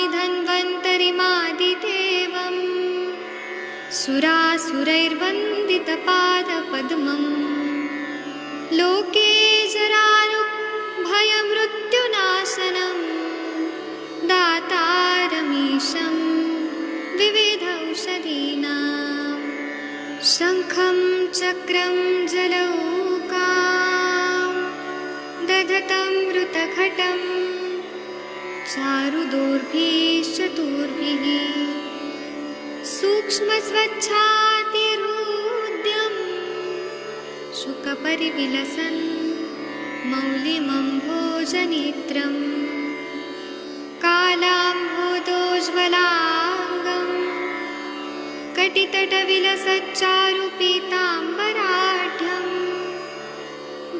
नमामि धन्वन्तरिमादिदेवम् सुरासुरैर्वन्दितपादपद्मम् लोके जरारुभयमृत्युनाशनम् दातारमीशं विविधौषधीनां शङ्खं चक्रं जलौकां दधतं मृतघटं चारुदोर्भिश्चतुर्भिः सूक्ष्मस्वच्छातिहृद्यं शुकपरिविलसन् मौलिमम्भोजनेत्रम् कालाम्भोदोज्ज्वलाङ्गम् कटितटविलसच्चारुपीताम्बराढ्यं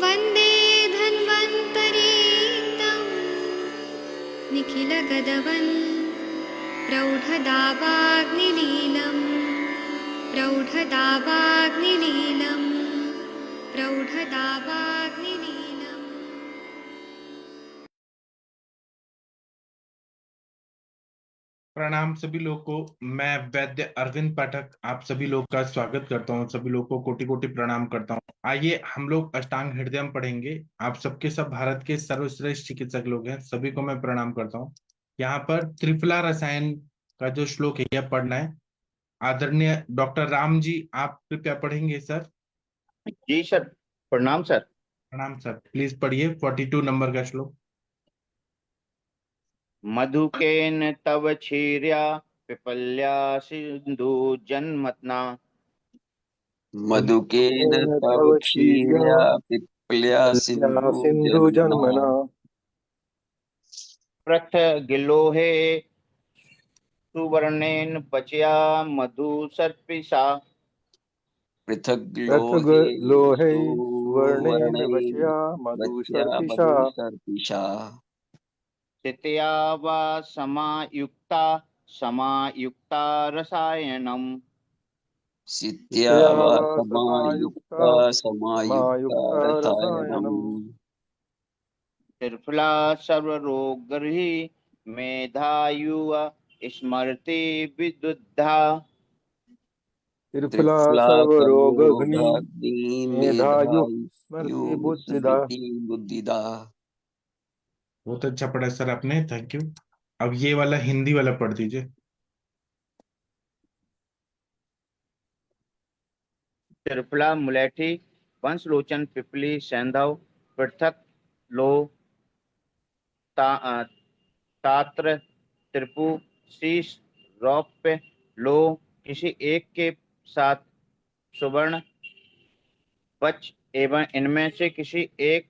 वन्दे धन्वन्तरीतं निखिलगदवन् प्रौढदावाग्निलीलं प्रौढदावाग्निलीलं प्रौढदावाग्निलीलम्। प्रणाम सभी लोग को। मैं वैद्य अरविंद पाठक आप सभी लोग का स्वागत करता हूँ। सभी लोग को कोटि कोटि प्रणाम करता हूँ। आइए हम लोग अष्टांग हृदयम पढ़ेंगे। आप सबके सब भारत के सर्वश्रेष्ठ चिकित्सक लोग हैं, सभी को मैं प्रणाम करता हूँ। यहाँ पर त्रिफला रसायन का जो श्लोक है यह पढ़ना है। आदरणीय डॉक्टर राम जी, आप कृपया पढ़ेंगे सर। जी सर, प्रणाम सर। प्रणाम सर, प्लीज पढ़िए 42 नंबर का श्लोक। मधुकेन तव क्षीर्या पिपल्या सिंधु जन्मतना मधुकेन तव क्षीर्या पिप्ल्या सिंधु जन्मना पृथ गिलोहे सुवर्णेन पचया मधु सर्पिषा पृथग लोहे वर्णेन वचया मधुसर्पिषा स्थित्या वा समायुक्ता रसायनम् सिद्ध्या वा समायुक्ता रसायनम् त्रिफला सर्वरोगर्हि मेधायुः स्मृति विदुद्धा त्रिफला सर्वरोगघ्नि मेधायुः स्मृति बुद्धिदा। बहुत अच्छा पढ़ा सर आपने, थैंक यू। अब ये वाला हिंदी वाला पढ़ दीजिए। त्रिफला मुलेठी वंशलोचन पिपली सैंधव पृथक लो तात्र त्रिपु शीश रौप्य लो किसी एक के साथ सुवर्ण पच एवं इनमें से किसी एक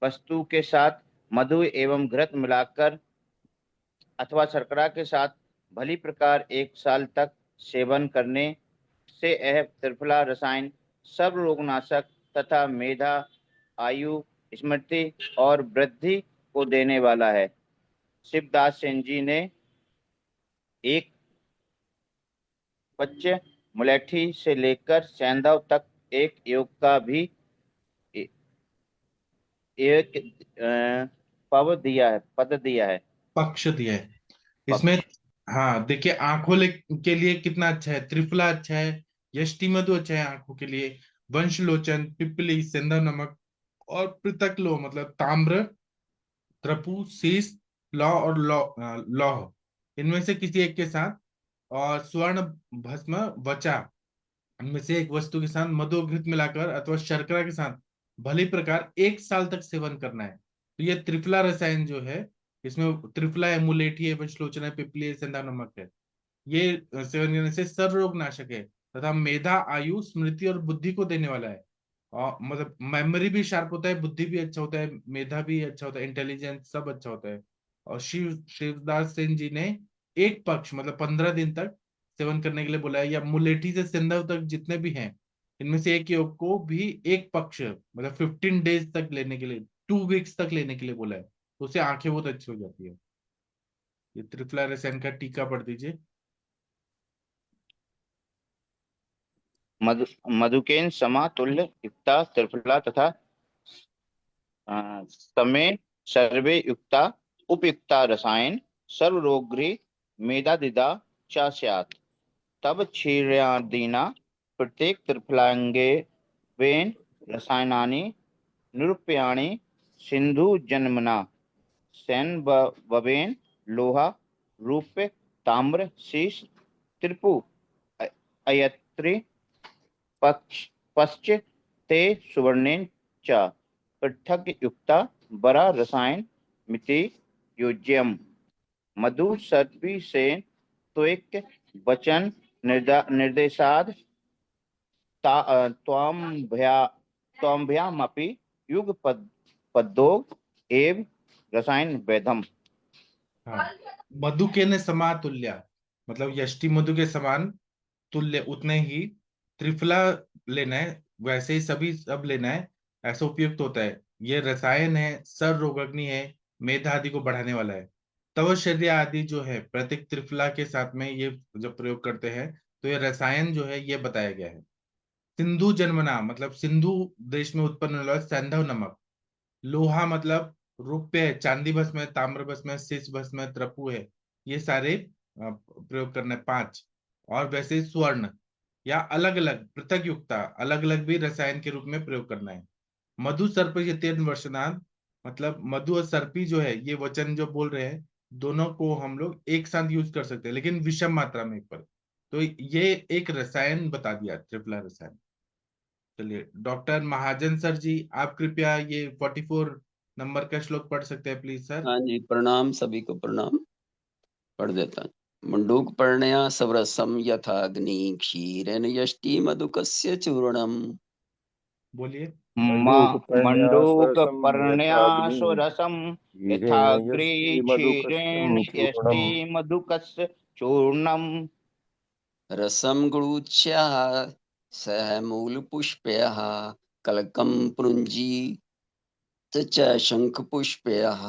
वस्तु के साथ मधु एवं घृत मिलाकर अथवा शर्करा के साथ भली प्रकार 1 साल तक सेवन करने से यह त्रिफला रसायन सब रोगनाशक तथा मेधा आयु स्मृति और वृद्धि को देने वाला है। शिवदास सेन जी ने एक पच्य मुलेठी से लेकर सैंधव तक एक योग का भी एक पद दिया है पक्ष दिया है इसमें। हाँ देखिए, आंखों के लिए कितना अच्छा है। त्रिफला अच्छा है, यष्टि मधु अच्छा है आंखों के लिए, वंशलोचन, पिपली, सिंधव नमक और पृथक लो मतलब ताम्र, त्रपु, शीश, लौ और लौह, इनमें से किसी एक के साथ, और स्वर्ण भस्म वचा, इनमें से एक वस्तु के साथ मधु घृत मिलाकर अथवा शर्करा के साथ भली प्रकार 1 साल तक सेवन करना है। तो ये त्रिफला रसायन जो है, इसमें त्रिफला है, मुलेठी है, वंशलोचन है, पिपली है, सिंधव नमक है। ये सेवन करने से सर्व रोग नाशक है तथा मेधा आयु स्मृति और बुद्धि को देने वाला है। और मतलब मेमोरी भी शार्प होता है, बुद्धि भी अच्छा होता है, मेधा भी अच्छा होता है, इंटेलिजेंस सब अच्छा होता है। और शिवदास सेन जी ने एक पक्ष मतलब 15 दिन तक सेवन करने के लिए बोला है, या मुलेठी से सिंधव तक जितने भी हैं इनमें से एक योग को भी एक पक्ष मतलब 15 डेज तक लेने के लिए, 2 वीक्स तक लेने के लिए बोला है, तो उससे आंखें बहुत अच्छी हो जाती है। ये त्रिफला रसायन का टीका पढ़ दीजिए। मधुकेन समातुल्य युक्ता त्रिफला तथा समय सर्वे युक्ता उपयुक्ता रसायन सर्वरोगृह मेधादिदा च स्यात् तब क्षीरादीना प्रत्येक त्रिफलांगे वेन रसायनानि निरूप्याणि सिंधु जन्मना सैन बवेन लोहा रूप्य ताम्र शीश त्रिपु अयत्रि पश्च ते सुवर्णेन च पृथक युक्ता बरा रसायन मिति योज्यम मधु सर्पी से त्वक वचन निर्देशाद त्वाम्भ्यामपि युगपद्दो एव रसायन वेदम। हाँ, मधु के न समातुल्य, मतलब यष्टि मधु के समान तुल्य उतने ही त्रिफला लेना है, वैसे ही सभी सब लेना है, ऐसा उपयुक्त होता है। ये रसायन है, सर रोगग्नि है, मेध आदि को बढ़ाने वाला है। तवश्चर्या आदि जो है प्रत्येक त्रिफला के साथ में ये जब प्रयोग करते हैं तो ये रसायन जो है ये बताया गया है। सिंधु जन्मना मतलब सिंधु देश में उत्पन्न होने वाला सैंधव नमक। लोहा मतलब रुपये है, चांदी भस्म है, ताम्र भस्म है, शीश भस्म है, त्रपु है, ये सारे प्रयोग करना है 5। और वैसे ही स्वर्ण या अलग अलग पृथक युक्ता अलग अलग भी रसायन के रूप में प्रयोग करना है। मधु सर्प ये 3 वर्षनाद, मतलब मधु और सर्पी जो है ये वचन जो बोल रहे हैं दोनों को हम लोग एक साथ यूज कर सकते हैं, लेकिन विषम मात्रा में एक पर। तो ये एक रसायन बता दिया, त्रिफला रसायन। चलिए डॉक्टर महाजन सर जी, आप कृपया ये 44 नंबर का श्लोक पढ़ सकते हैं प्लीज सर। हाँ जी, प्रणाम, सभी को प्रणाम। पढ़ देता हूँ। मुंडूक पर्णया सवरसम यथा अग्नि क्षीरेण यष्टि मधुकस्य चूर्णम। बोलिए। मंडूक मंडूक पर्ण्याश्वरसं यथाग्नि पर्ण्यासुरसम क्षीरेण यथाग्रे यष्टि क्षीरेण मधुकस्यं यष्टि चूर्णम् मधुकस्य चूर्णम। रसम गुरुच्याः सह मूलपुष्पयः कलकं पुञ्जीत च शङ्खपुष्पयः।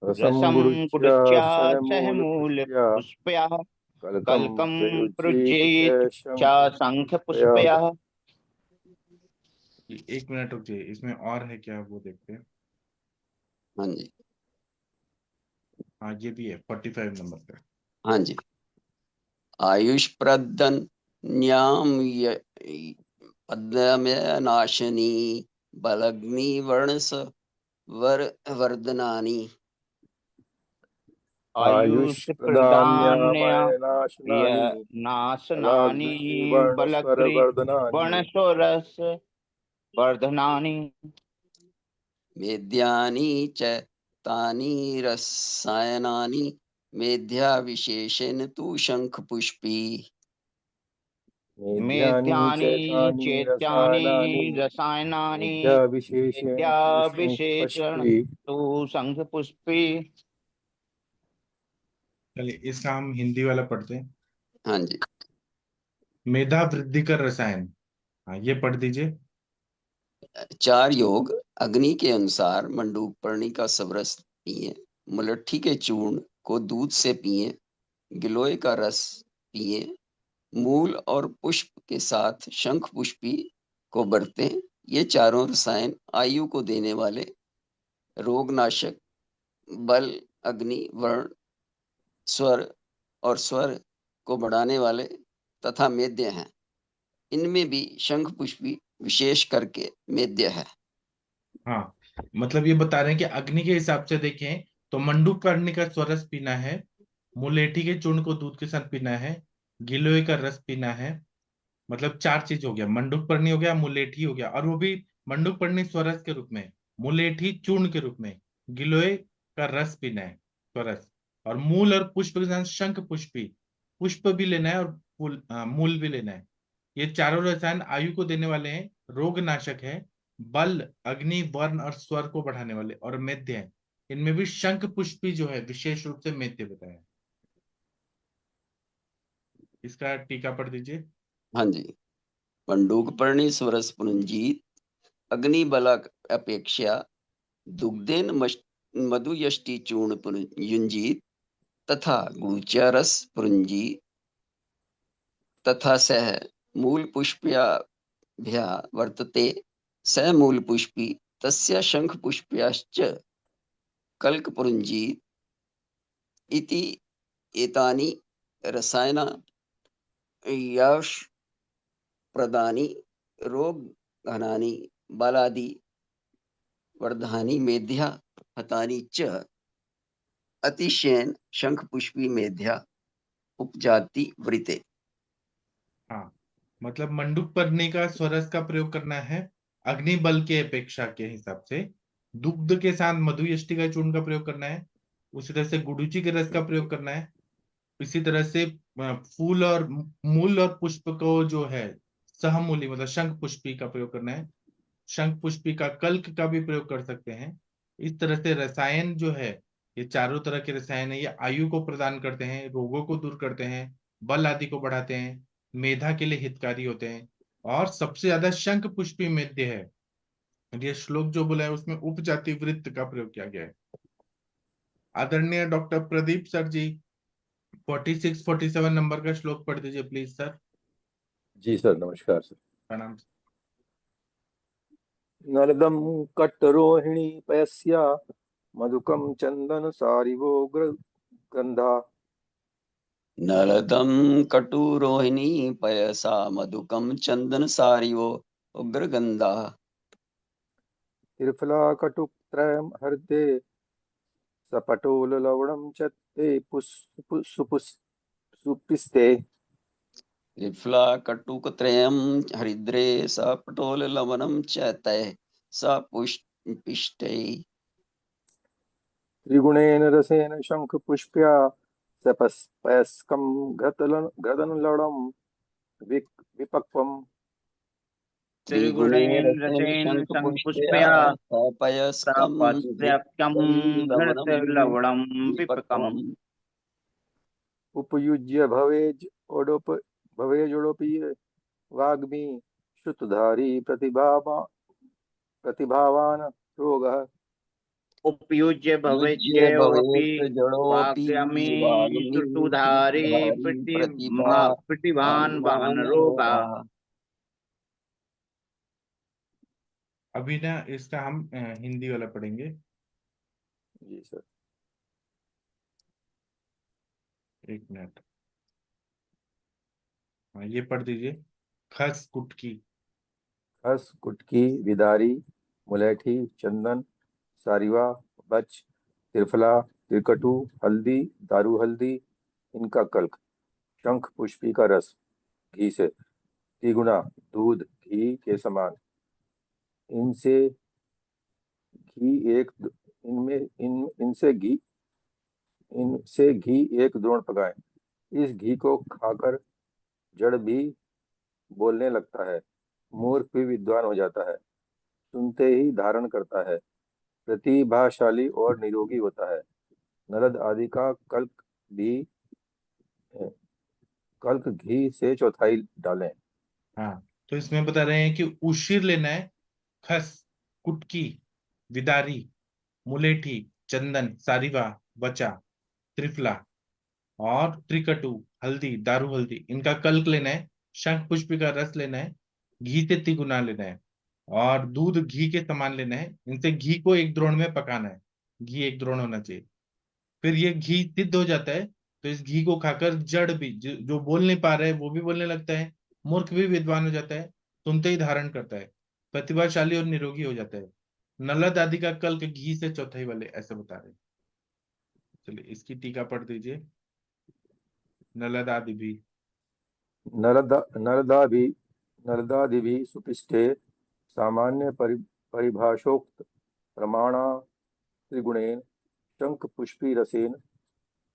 रसं रसं गुरुच्या गुरुच्या सह सह मूल मूलपुष्प्या पुष्पयाः कल्कं कल्कं प्रयुज्येत प्रज्येत च च शंख शङ्खपुष्पया। पुष्पयाः। एक मिनट रुकिए, इसमें और है क्या वो देखते हैं। हाँ जी, हाँ ये भी है 45 नंबर का। हाँ जी। आयुष प्रदन न्याम पद्मय नाशनी बलग्नि वर्णस वर्धनानि। आयुष प्रदान्य आयुष्प्रदान्यामयनाशनानि नाशनानि बलक्रि बलाग्निवर्णस्वरवर्धनानि वर्णसोरस वर्धनानि। मेद्यानि च तानि रसायनानि मेध्या विशेषेण तु शंखपुष्पी। मेध्यानि मेध्यानि चैतानि चैत्यानि रसायनानि रसायनानि मेध्याविशेषेण तु विद्याविशेषण शङ्खपुष्पे। तु शंखपुष्पी। चलिए इसका हम हिंदी वाला पढ़ते हैं। हाँ जी, मेधा वृद्धि कर रसायन, हाँ ये पढ़ दीजिए। 4 योग अग्नि के अनुसार मंडूक पर्णी का सबरस पिए, मुलट्ठी के चूर्ण को दूध से पिए, गिलोय का रस पिए, मूल और पुष्प के साथ शंख पुष्पी को बरतें। ये चारों रसायन आयु को देने वाले, रोगनाशक, बल, अग्नि, वर्ण, स्वर और स्वर को बढ़ाने वाले तथा मेद्य हैं। इनमें भी शंख पुष्पी विशेष करके मेद्य है। हाँ मतलब ये बता रहे हैं कि अग्नि के हिसाब से देखें तो मंडूक पर्णी का स्वरस पीना है, मुलेठी के चूर्ण को दूध के साथ पीना है, गिलोय का रस पीना है। मतलब 4 चीज हो गया, मंडूक पर्णी हो गया, मुलेठी हो गया, और वो भी मंडूक पर्णी स्वरस के रूप में, मुलेठी चूर्ण के रूप में, गिलोय का रस पीना है स्वरस, और मूल और पुष्प के साथ शंख पुष्पी, पुष्प भी लेना है और मूल भी लेना है। ये चारों रसायन आयु को देने वाले हैं, रोग नाशक है, बल, अग्नि, वर्ण और स्वर को बढ़ाने वाले, और मेद्य है। इनमें भी शंख पुष्पी जो है विशेष रूप से मेद्य बताया है। इसका टीका पढ़ दीजिए। हाँ जी, मंडूक पर्णी स्वरस पुंजीत अग्नि बल अपेक्षा दुग्धेन मधु यष्टि चूर्ण पुंजीत तथा गुरुच्या रस पुंजीत तथा सह मूल पुष्प्या वर्तते स मूल पुष्पी तस्य शंख पुष्प्याश्च। कल्कपुरुंजी इति एतानि रसायना यश प्रदानी रोग घनानि बलादि वर्धानि मेध्या हतानि च अतिशयन शंखपुष्पी मेध्या उपजाति वृते। हाँ, मतलब मंडूक पर्णी का स्वरस का प्रयोग करना है अग्नि बल के अपेक्षा के हिसाब से। दुग्ध के साथ मधु यष्टि का चूर्ण का प्रयोग करना है। उसी तरह से गुडुचि के रस का प्रयोग करना है। इसी तरह से फूल और मूल और पुष्प को जो है सहमूली मतलब शंख पुष्पी का प्रयोग करना है। शंख पुष्पी का कल्क का भी प्रयोग कर सकते हैं। इस तरह से रसायन जो है, ये चारों तरह के रसायन है, ये आयु को प्रदान करते हैं, रोगों को दूर करते हैं, बल आदि को बढ़ाते हैं, मेधा के लिए हितकारी होते हैं, और सबसे ज्यादा शंख पुष्पी मेद्य है। ये श्लोक जो बोला है उसमें उपजाति वृत्त का प्रयोग किया गया है। आदरणीय डॉक्टर प्रदीप सर जी 46-47 नंबर का श्लोक पढ़ दीजिए प्लीज सर। जी सर, नमस्कार सर। प्रणाम। नरदम कट्टरोहिणी पयस्या मधुकम चंदन सारिवो गंधा। नलदम कटुरोहिणी पयसा मधुकम चंदन सारिवो उग्रगंधा। त्रिफला कटुत्रयम हृदे सपटोल लवणम च ते सुपिस्ते। त्रिफला कटुकत्रयम हरिद्रे स पटोल लवणम च तय स पुष्पिष्टे। त्रिगुणेन रसेन शंख पुष्प्या सपस्पयस्कम घृतनलवणम विपक्वम। त्रिगुणेन रसेन संपुष्पया पयस्कम सपत्स्यक्यं घृतलवणं विपकम्। उपयुज्य भवेजोडोपीय वाग्मी श्रुतधारी प्रतिभावान रोगः। उपयुज्य भवेज्योऽपि वाक्यमि श्रुतुधारी प्रतिभावान् रोगा। अभी ना इसका हम हिंदी वाला पढ़ेंगे। जी सर। एक मिनट। हाँ, ये पढ़ दीजिए। खस कुटकी। खस कुटकी विदारी मुलेठी चंदन सारिवा बच त्रिफला त्रिकटु हल्दी दारू हल्दी इनका कल्क शंख पुष्पी का रस घी से तिगुना दूध घी के समान इनसे घी एक एक द्रोण पकाएं। इस घी को खाकर जड़ भी बोलने लगता है, मूर्ख भी विद्वान हो जाता है, सुनते ही धारण करता है, प्रतिभाशाली और निरोगी होता है। नरद आदि का कल्क घी से चौथाई डालें। हाँ, तो इसमें बता रहे हैं कि उशीर लेना है। खस कुटकी विदारी मुलेठी चंदन सारिवा बचा त्रिफला और त्रिकटु हल्दी दारू हल्दी इनका कल्क लेना है। शंख पुष्पी का रस लेना है। घी से तिगुना लेना है और दूध घी के समान लेना है। इनसे घी को एक द्रोण में पकाना है। घी एक द्रोण होना चाहिए। फिर ये घी सिद्ध हो जाता है तो इस घी को खाकर जड़ भी जो बोल नहीं पा रहे हैं वो भी बोलने लगता है, मूर्ख भी विद्वान हो जाता है, सुनते ही धारण करता है, प्रतिभाशाली और निरोगी हो जाता है। नलद आदि का कल्क घी से चौथाई वाले ऐसे बता रहे हैं। चलिए इसकी टीका पढ़ दीजिए। नलद आदि भी नरदादि भी सुपिष्टे सामान्य परिभाषोक्त प्रमाणा त्रिगुणेन शंख पुष्पी रसेन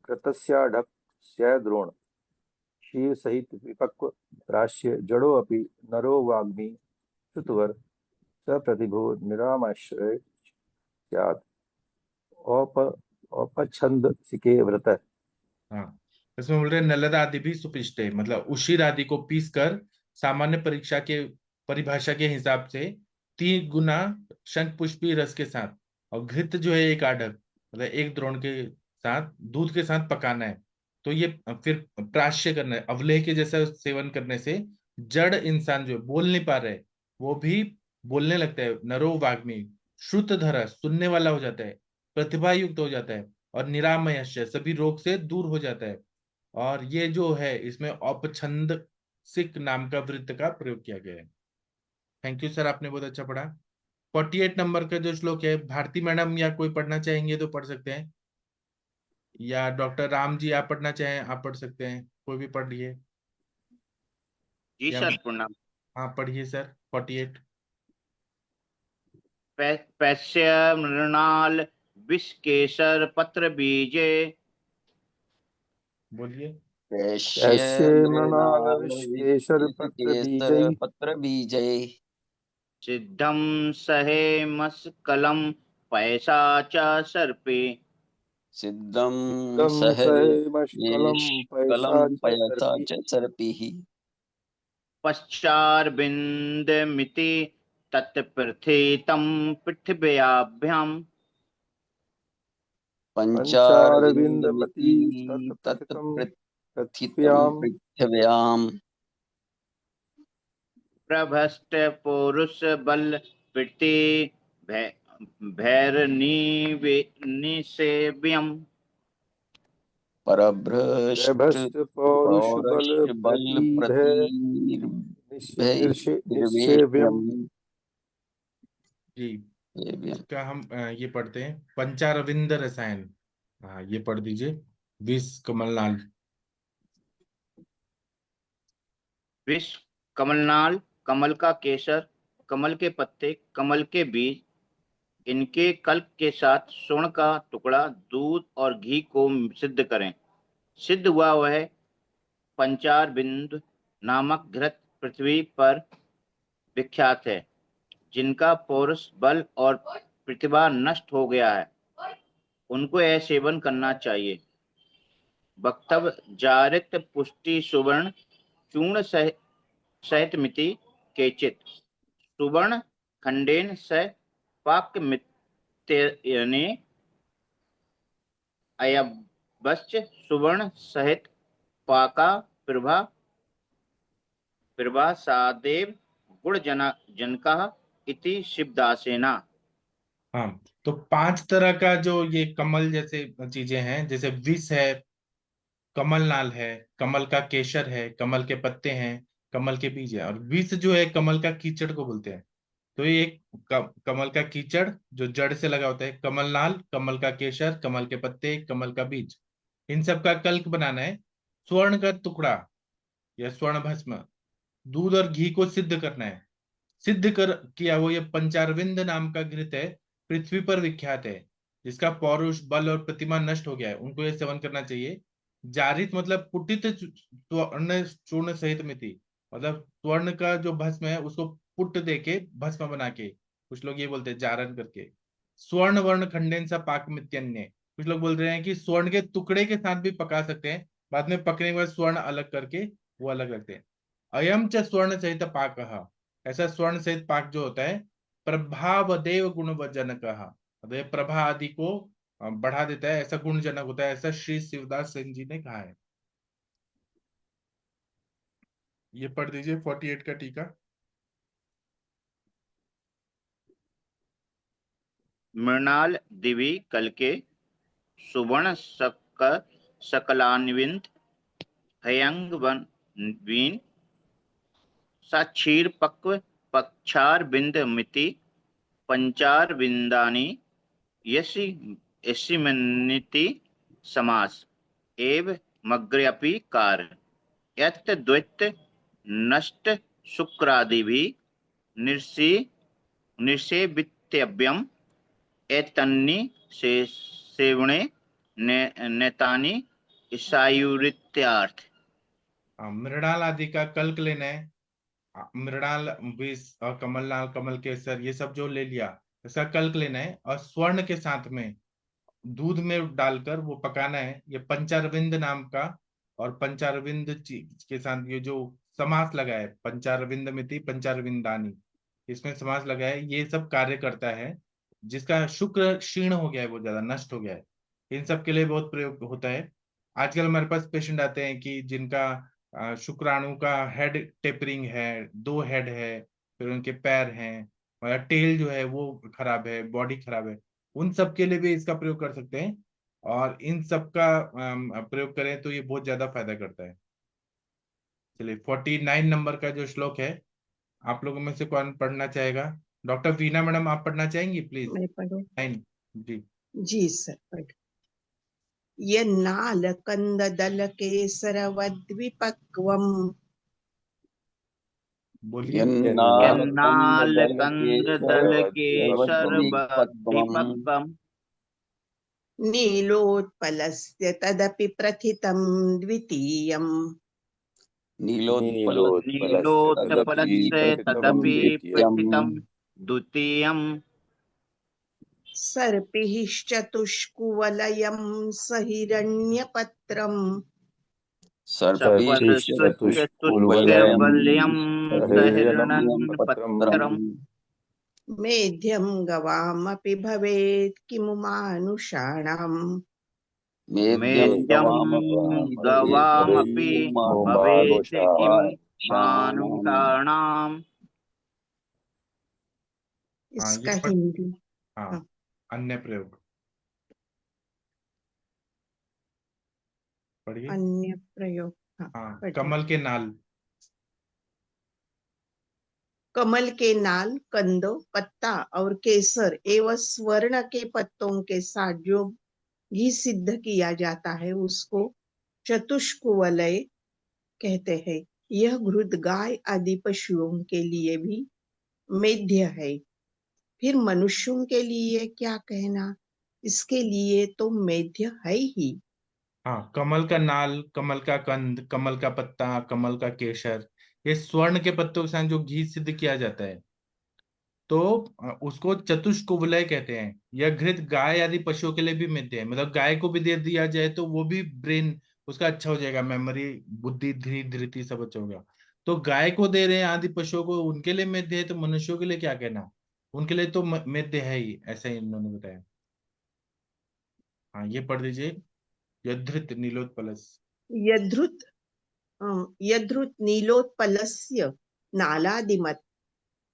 कृतस्याढक्ष्य द्रोण क्षीर सहित विपक्व प्राश्य जड़ो अपि नरो वाग्मी श्रुतवर सप्रतिभो निरामाश्रय स्यात् औपछंद सिके व्रत। हाँ, इसमें बोल रहे हैं नलद आदि भी सुपिष्ट है, मतलब उशीर आदि को पीस कर सामान्य परीक्षा के परिभाषा के हिसाब से 3 गुना शंख पुष्पी रस के साथ और घृत जो है 1 आढक मतलब 1 द्रोण के साथ दूध के साथ पकाना है। तो ये फिर प्राश्य करना है। अवलेह के जैसा सेवन करने से जड़ इंसान जो बोल नहीं पा रहे वो भी बोलने लगता है। नरो वाग्मी श्रुतधर सुनने वाला हो जाता है। प्रतिभा युक्त हो जाता है, और निरामयस्य सभी रोग से दूर हो जाता है। और ये जो है इसमें औपछंदसिक नाम का वृत्त का प्रयोग किया गया है। थैंक यू सर, आपने बहुत अच्छा पढ़ा। 48 नंबर का जो श्लोक है, भारती मैडम या कोई पढ़ना चाहेंगे तो पढ़ सकते हैं, या डॉक्टर राम जी आप पढ़ना चाहें आप पढ़ सकते हैं, कोई भी पढ़ लिए। जी या सर, प्रणाम। हाँ पढ़िए सर 48। पैस्य मृणाल विष केसर पत्र बीजे बोलिए। वैश्य कैसे मृणाल मृणाल विश्वेशर पत्र केसर बीजै पत्र बीजय सिद्धम सहे मस्कलम पैसा च सर्पे सिद्धम सिद्धम सह सहैमष्कलं पैसा कलम च पयसा सर्पी च सर्पिः पश्चार्विन्दमिति तत्प्रथितं पृथिव्याभ्याम् पंचारविंदमती पंचारविन्दमिति तत्प्रथितं तत्प्रथितं पृथिव्यां पृथिव्याम् प्रभस्ट पौरुष बल वृत्ति भैरनिसेव्यम् परभ्रष्ट दैभस्त पौरुष बल पौरुष बल प्रतिभय निस्सेव्यम। प्रतिर्वेद्यम् जी, इसका हम ये पढ़ते हैं पंचारविंद रसायन। हाँ ये पढ़ दीजिए, विष कमलनाल। विष कमलनाल, कमल का केसर, कमल के पत्ते, कमल के बीज, इनके कल्प के साथ स्वर्ण का टुकड़ा, दूध और घी को सिद्ध करें। सिद्ध हुआ वह पंचार बिंदु नामक घृत पृथ्वी पर विख्यात है, जिनका पौरुष बल और प्रतिभा नष्ट हो गया है, उनको यह सेवन करना चाहिए। वक्तव्य जारित पुष्टि सुवर्ण चूर्ण सहित मिति केचित सुवर्ण खंडेन स पाक मित्यने अयवश्च सुवर्ण सहित पाका प्रभा प्रभा सादेव गुण जनका इति शिवदासेना। हाँ, तो 5 तरह का जो ये कमल जैसे चीजें हैं, जैसे विष है, कमल नाल है, कमल का केसर है, कमल के पत्ते हैं, कमल के बीज है, और विष जो है कमल का कीचड़ को बोलते हैं। तो ये एक कमल का कीचड़ जो जड़ से लगा होता है, कमल नाल, कमल का केसर, कमल के पत्ते, कमल का बीज, इन सब का कल्क बनाना है। स्वर्ण का टुकड़ा या स्वर्ण भस्म, दूध और घी को सिद्ध करना है। सिद्ध कर किया वो ये पंचारविंद नाम का घृत है, पृथ्वी पर विख्यात है, जिसका पौरुष बल और प्रतिमा नष्ट हो गया है, उनको ये सेवन करना चाहिए। जारित मतलब पुटित स्वर्ण चूर्ण सहित मिति, मतलब स्वर्ण का जो भस्म है उसको पुट देके भस्म बना के, कुछ लोग ये बोलते हैं जारन करके। स्वर्ण वर्ण खंडेन सा पाक मित्यन्य, कुछ लोग बोल रहे हैं कि स्वर्ण के टुकड़े के साथ भी पका सकते हैं, बाद में पकने के बाद स्वर्ण अलग करके वो अलग रखते हैं। अयम च स्वर्ण सहित पाक, ऐसा स्वर्ण सहित पाक जो होता है, प्रभावदेव गुणवजनक, मतलब ये प्रभा आदि को बढ़ा देता है, ऐसा गुणजनक होता है, ऐसा श्री शिवदास सेन जी ने कहा है। ये पढ़ दीजिए 48 का टीका। मृणाल दिवि कलके सुवर्ण सकलान्वित हयंग वीन साक्षीर पक्व पक्षार बिंद मिति पंचार बिंदानी यसी यसिमन्निति समास एव मग्र्यपि कार यत् द्वैत नष्ट शुक्रादिभिः निर्षि निषेवितव्यम् एतन्नि सेवने नेतानि ईसायुरित्यार्थ। मृणाल आदि का कल्क लेना है। मृणाल, विष और कमलनाल, कमल केसर, ये सब जो ले लिया, इसका कल्क लेना है, और स्वर्ण के साथ में दूध में डालकर वो पकाना है। ये पंचारविंद नाम का, और पंचारविंद के साथ ये जो समास लगा है, पंचारविंद मिति पंचारविंदानी, इसमें समास लगा है, ये सब कार्य करता है। जिसका शुक्र क्षीण हो गया है, वो ज्यादा नष्ट हो गया है, इन सब के लिए बहुत प्रयोग होता है। आजकल हमारे पास पेशेंट आते हैं कि जिनका शुक्राणु का हेड टेपरिंग है, 2 हेड है, फिर उनके पैर हैं, और टेल जो है वो खराब है, बॉडी खराब है, उन सब के लिए भी इसका प्रयोग कर सकते हैं, और इन सब का प्रयोग करें तो ये बहुत ज्यादा फायदा करता है। चलिए 49 नंबर का जो श्लोक है, आप लोगों में से कौन पढ़ना चाहेगा? डॉक्टर वीना मैडम, आप पढ़ना चाहेंगी प्लीज? मैं पढ़ूं? 9 जी। जी सर, पढ़। यन्नाल कंददल केसरवद्विपक्वम् बोलिए। यन्नालकन्द्रदलकेशरवद्विपक्वम् नीलोत्पलस्य तदपि प्रथितं द्वितीयम् नीलोत्पलस्य तदपि प्रथितं द्वितीयम् सर्पिश्चतुष्कुवलयं सहिरण्यपत्रम् चतुष्कुवलयं सहिरण्यपत्रम् मेध्यं गवामपि भवेत् किमु मानुषाणाम् मेध्यं गवामपि भवेत् किमु मानुषाणाम्। इसका ये हिंदी। हाँ, अन्य प्रयोग पढ़िए। अन्य प्रयोग। हाँ, पढ़िए। कमल के नाल। कमल के नाल, कंद, पत्ता और केसर एवं स्वर्ण के पत्तों के साथ जो घी सिद्ध किया जाता है उसको चतुष्कुवलय कहते हैं। यह घृत गाय आदि पशुओं के लिए भी मेध्य है। फिर मनुष्यों के लिए क्या कहना, इसके लिए तो मेध्य है ही। हाँ, कमल का नाल, कमल का कंद, कमल का पत्ता, कमल का केसर, ये स्वर्ण के पत्तों के साथ जो घी सिद्ध किया जाता है, तो उसको चतुष्कुवलय कहते हैं। यह घृत गाय आदि पशुओं के लिए भी मिलते हैं, मतलब गाय को भी दे दिया जाए तो वो भी ब्रेन उसका अच्छा हो जाएगा, मेमोरी, बुद्धि, धृति सब अच्छा होगा। तो गाय को दे रहे हैं आदि पशुओं को, उनके लिए मेद्य है, तो मनुष्यों के लिए क्या कहना, उनके लिए तो मेद्य है ही, ऐसा ही इन्होंने बताया। हाँ, ये पढ़ दीजिए। यधृत नीलोत्पलस। यधृत यधृत नीलोत्पलस्य नालादिमत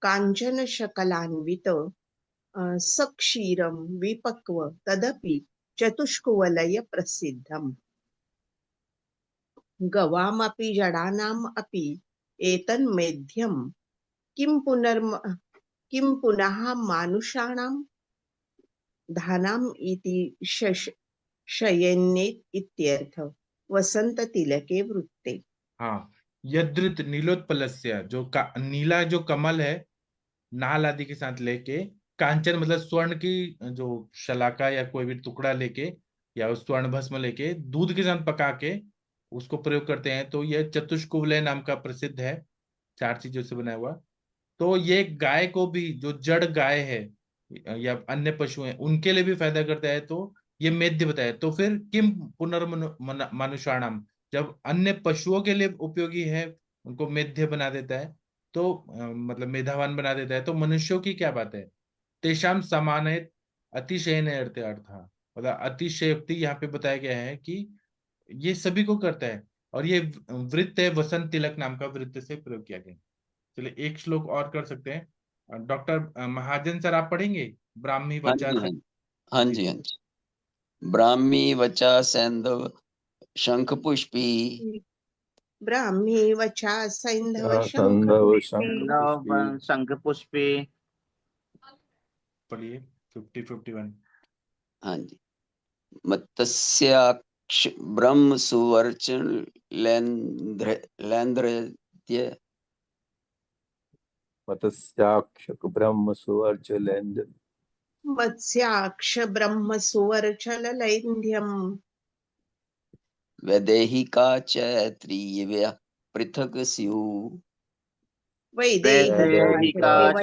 कांचन शकलान्वित सक्षीरं विपक्व तदपि चतुष्कुवलय प्रसिद्धम्। गवामपि जडानाम् अपि एतन्मेध्यं किं पुनः मानुषाणां धानाम् इति शयन्नेत इत्यर्थ। वसंत तिलके वृत्ते। हाँ, यदृत नीलोत्पलस्य, जो नीला जो कमल है, नाल आदि के साथ लेके, कांचन मतलब स्वर्ण की जो शलाका या कोई भी टुकड़ा लेके, या उस स्वर्ण भस्म लेके दूध के साथ पका के उसको प्रयोग करते हैं, तो यह चतुष्कुवलय नाम का प्रसिद्ध है, 4 चीजों से बना हुआ। तो ये गाय को भी, जो जड़ गाय है या अन्य पशु हैं, उनके लिए भी फायदा करता है, तो ये मेद्य बताया। तो फिर किम पुनर्मनुषाणाम, जब अन्य पशुओं के लिए उपयोगी है, उनको मेद्य बना देता है, तो मतलब मेधावान बना देता है, तो मनुष्यों की क्या बात है? तेषाम समानयत अतिशयन अर्थ, मतलब अतिशयोक्ति यहाँ पे बताया गया है कि ये सभी को करता है, और ये वृत्त है, वसंत तिलक नाम का वृत्त से प्रयोग किया गया। चलिए एक श्लोक और कर सकते हैं। डॉक्टर महाजन सर, आप पढ़ेंगे? ब्राह्मी हाँ वचा। जी, हाँ जी, हाँ जी। ब्राह्मी वचा सैंधव शंख पुष्पी। ब्राह्मी वचा सैंधव संधव शंख पुष्पी। पढ़िए 51। हाँ जी। मत्स्याक्ष ब्रह्म सुवर्चन लैंद्रत्य। मत्स्याक्षक ब्रह्म सुवर्च लेंद। मत्स्याक्ष ब्रह्म सुवर्चल लैंध्यम। वैदेहिका च त्रियव्या पृथक स्युः। वैदेहिका च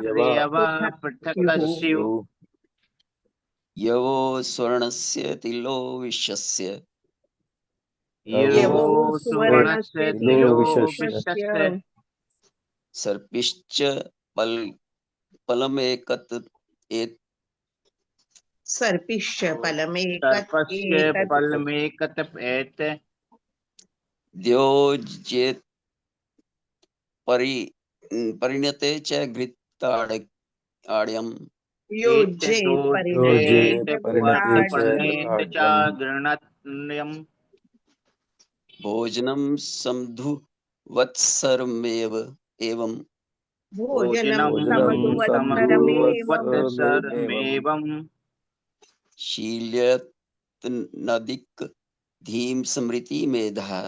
त्रियवा पृथक् पृथक् स्युः। यवो स्वर्णस्य तिलो विश्वस्य। यवो सुवर्णस्य तिलो विश्वस्य विश्वस्य। सर्पिश्च फलमेकत एत। सर्पिश्च सर्पस्य फलमेकत एत। द्योज्येत परिणते च घृताड्यम्। योज्येत योज्येत परिणतेत वर्ष परिणतेत पर्णेत च गृहाढ्यम् गृह्णन्यम् भोजनं समधुवत्सरमेव एवं भोजनं भोजनं समधुवत्सरमेवम् समधुवत्सरमेवम् शील्यत नदिक धीम स्मृति मेधा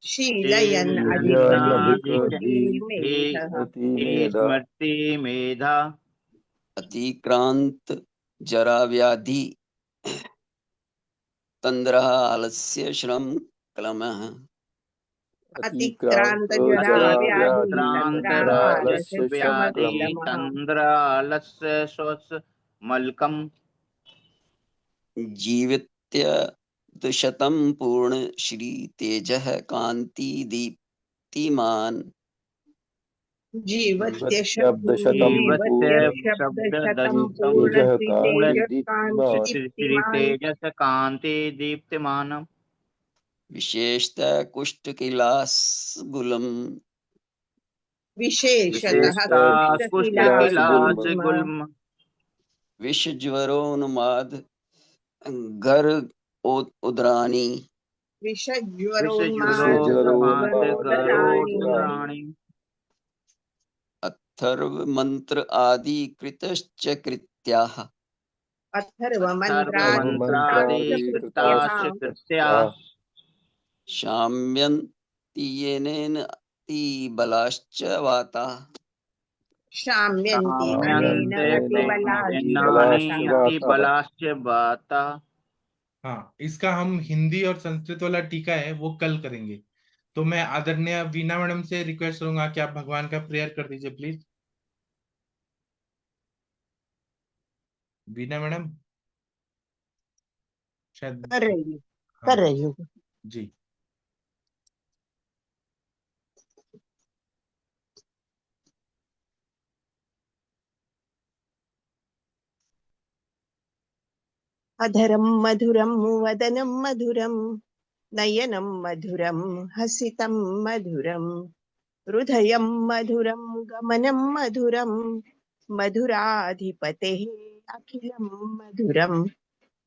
शीलयन् शीलयन्नधिक अधिपतिर्धीमेधः मेधा स्मृति मेधा अतिक्रांत जरा व्याधि तंद्रः आलस्य श्रम क्लमः अतिक्रांत जरा व्याधि तंद्रालस्य व्याधि श्रमक्लमः तंद्रालस्य श्वस मल्कम जीवित्य दुशतं पूर्ण श्री तेजः कांति दीप्तिमान जीवत्य शब्दशतं शब्दशतं पूर्ण तेजः श्रीतेजः कान्तिदीप्तिमान् श्री कांतिदीप्तिमान तेजस कांति दीप्तिमान विशेषतः कुष्ठकिलास गुलम विशेषतः विशेषता कुष्ठकिलास कुष्ठकिलास गुल्म गुल्म विषज्वरोन्माद घर उदरानी विषज्वरोन्माद विषज्वरोन्माद गरोदराणि गरोदराणि अथर्व मंत्र आदि कृतश्च कृत्याः सर्वमन्त्रादि अथर्वमन्त्रादिकृताः कृताश्च कृत्या शाम्यन्ति येनेन बलाश्च वाता शाम्यन्ति अनेन अतिबलाश्च नानि वातः अति बलाश्च वाता। हाँ, इसका हम हिंदी और संस्कृत वाला टीका है वो कल करेंगे। तो मैं आदरणीय वीणा मैडम से रिक्वेस्ट करूंगा कि आप भगवान का प्रेयर कर दीजिए प्लीज। वीणा मैडम शायद। कर रही हूँ हाँ कर रही हूँ। जी। अधरं मधुरं वदनं मधुरं नयनं मधुरं हसितं मधुरं हृदयं मधुरं गमनं मधुरं मधुराधिपतेः अखिलं मधुरं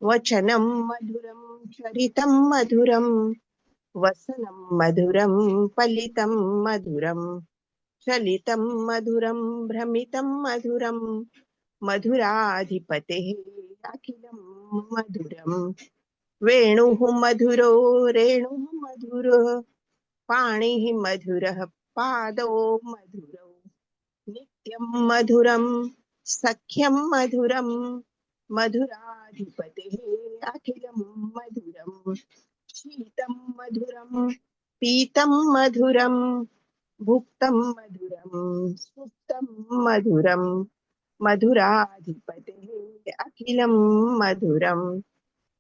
वचनं मधुरं चरितं मधुरं वसनं मधुरं फलितं मधुरं चलितं मधुरं भ्रमितं मधुरं मधुराधिपतेः अखिलं मधुरं वेणुः मधुरो रेणुः मधुरो पाणिः मधुरः पादौ मधुरौ नित्यं मधुरं सख्यं मधुरं मधुराधिपतेः अखिलं मधुरं शीतं मधुरं पीतं मधुरं भुक्तं मधुरं सुप्तं मधुरं मधुराधिपतेः अखिलं मधुरं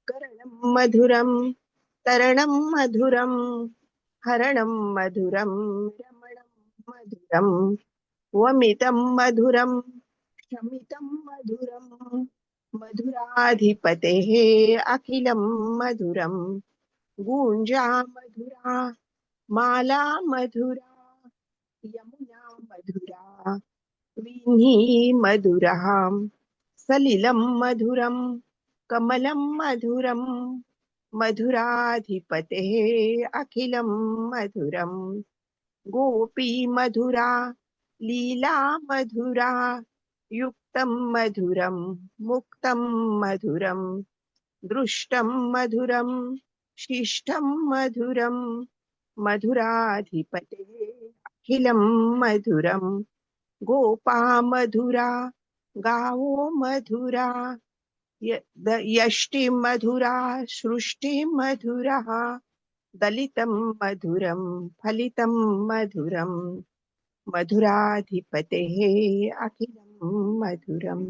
करणं मधुरं तरणं मधुरं हरणं मधुरं रमणं मधुरं वमितं मधुरं शमितं मधुरं मधुराधिपतेः अखिलं मधुरं गूञ्जा मधुरा माला मधुरा यमुना मधुरा वीणी मधुरः सलिलं मधुरं कमलं मधुरं मधुराधिपतेः अखिलं मधुरं गोपी मधुरा लीला मधुरा युक्तं मधुरं मुक्तं मधुरं दृष्टं मधुरं शिष्टं मधुरं मधुराधिपतेः अखिलं मधुरं गोपा मधुरा गावो मधुरा यष्टि मधुरा सृष्टि मधुरः दलितं मधुरं फलितं मधुरं मधुराधिपतेः अखिलं मधुरम।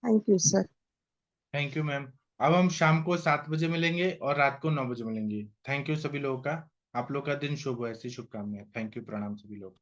Thank you sir. Thank you ma'am. अब हम शाम को 7 बजे मिलेंगे और रात को 9 बजे मिलेंगे। थैंक यू सभी लोगों का। आप लोग का दिन शुभ हो, ऐसी शुभकामनाएं। थैंक यू, प्रणाम सभी लोग।